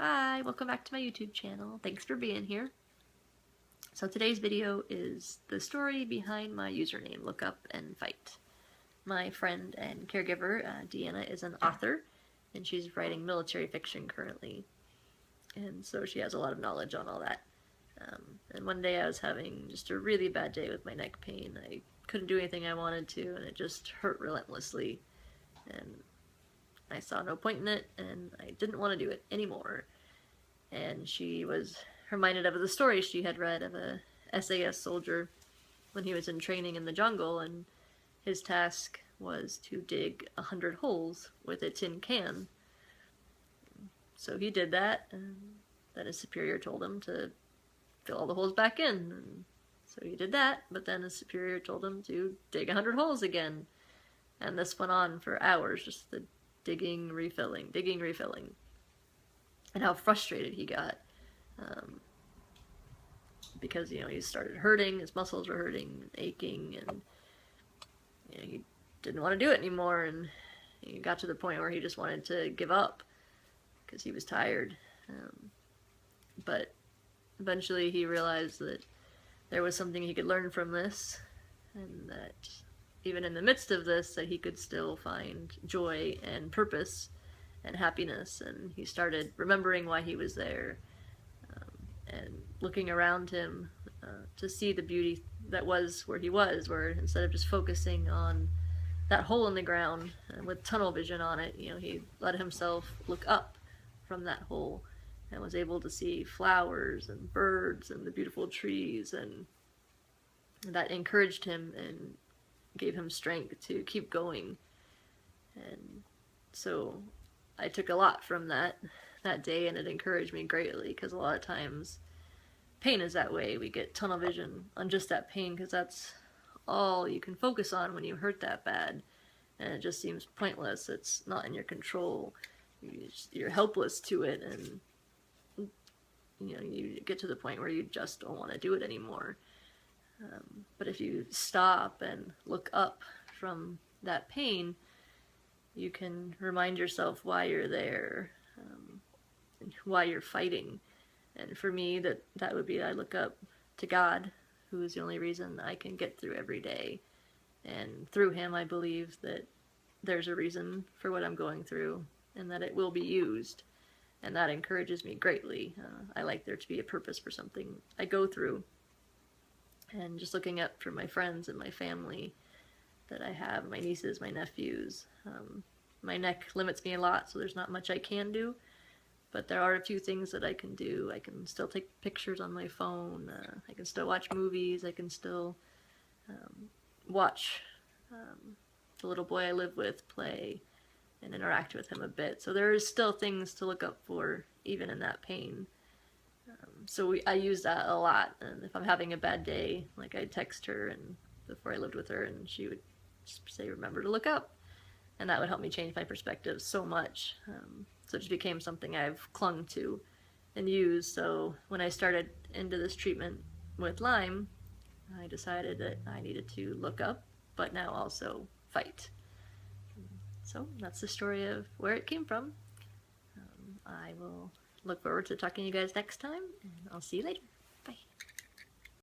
Hi, welcome back to my YouTube channel. Thanks for being here. So today's video is the story behind my username, Look Up and Fight. My friend and caregiver, Deanna, is an author, and she's writing military fiction currently. And so she has a lot of knowledge on all that. And one day I was having just a really bad day with my neck pain. I couldn't do anything I wanted to, and it just hurt relentlessly. And I saw no point in it, and I didn't want to do it anymore. And she was reminded of the story she had read of a SAS soldier when he was in training in the jungle, and his task was to dig 100 holes with a tin can. So he did that, and then his superior told him to fill all the holes back in. And so he did that, but then his superior told him to dig 100 holes again. And this went on for hours, just the digging, refilling, and how frustrated he got, because he started hurting, his muscles were hurting, aching, and he didn't want to do it anymore, and he got to the point where he just wanted to give up because he was tired. But eventually he realized that there was something he could learn from this, and that even in the midst of this, that he could still find joy and purpose and happiness. And he started remembering why he was there, and looking around him to see the beauty that was where he was, where instead of just focusing on that hole in the ground with tunnel vision on it, he let himself look up from that hole and was able to see flowers and birds and the beautiful trees, and that encouraged him and gave him strength to keep going. And so I took a lot from that day, and it encouraged me greatly, because a lot of times pain is that way. We get tunnel vision on just that pain because that's all you can focus on when you hurt that bad, and it just seems pointless. It's not in your control. You're helpless to it, and you get to the point where you just don't want to do it anymore. But if you stop and look up from that pain, you can remind yourself why you're there, and why you're fighting. And for me, that would be, I look up to God, who is the only reason I can get through every day. And through him, I believe that there's a reason for what I'm going through, and that it will be used. And that encourages me greatly. I like there to be a purpose for something I go through. And just looking up for my friends and my family that I have, my nieces, my nephews. My neck limits me a lot, so there's not much I can do, but there are a few things that I can do. I can still take pictures on my phone, I can still watch movies, I can still watch the little boy I live with play and interact with him a bit. So there is still things to look up for, even in that pain. So I use that a lot, and if I'm having a bad day, like I'd text her, and before I lived with her, and she would just say, remember to look up, and that would help me change my perspective so much. So it just became something I've clung to and used. So when I started into this treatment with Lyme, I decided that I needed to look up, but now also fight. So that's the story of where it came from. I will look forward to talking to you guys next time, and I'll see you later.